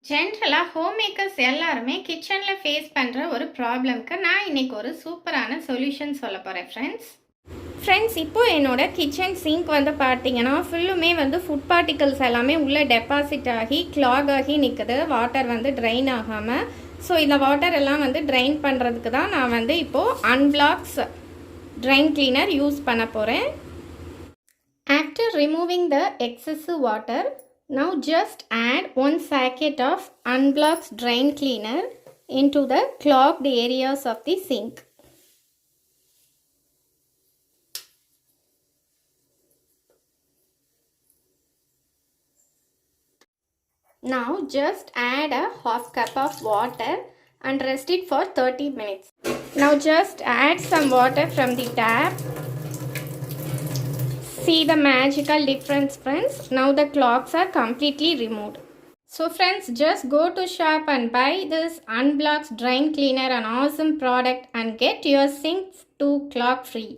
ஜென்ரலாக home makers எல்லாருமே கிச்சனில் ஃபேஸ் பண்ணுற ஒரு ப்ராப்ளம்க்கு நான் இன்றைக்கி ஒரு சூப்பரான சொல்யூஷன் சொல்ல போகிறேன் ஃப்ரெண்ட்ஸ் இப்போது என்னோடய கிச்சன் சிங்க் வந்து பார்த்தீங்கன்னா ஃபுல்லுமே வந்து ஃபுட் பார்ட்டிகல்ஸ் எல்லாமே உள்ளே டெபாசிட் ஆகி கிளாக் ஆகி நிற்குது. வாட்டர் வந்து ட்ரைன் ஆகாமல். ஸோ இந்த வாட்டர் எல்லாம் வந்து ட்ரைன் பண்ணுறதுக்கு தான் நான் வந்து இப்போது அன்பிளாக்ஸ் ட்ரைன் கிளீனர் யூஸ் பண்ண போகிறேன். After removing the excessive water, now just add 1 sachet of Unblocks drain cleaner into the clogged areas of the sink. Now just add a half cup of water and rest it for 30 minutes. Now just add some water from the tap. See the magical difference, friends. Now the clogs are completely removed. So friends, just go to shop and buy this Unblocks drain cleaner, an awesome product, and get your sink to clog free.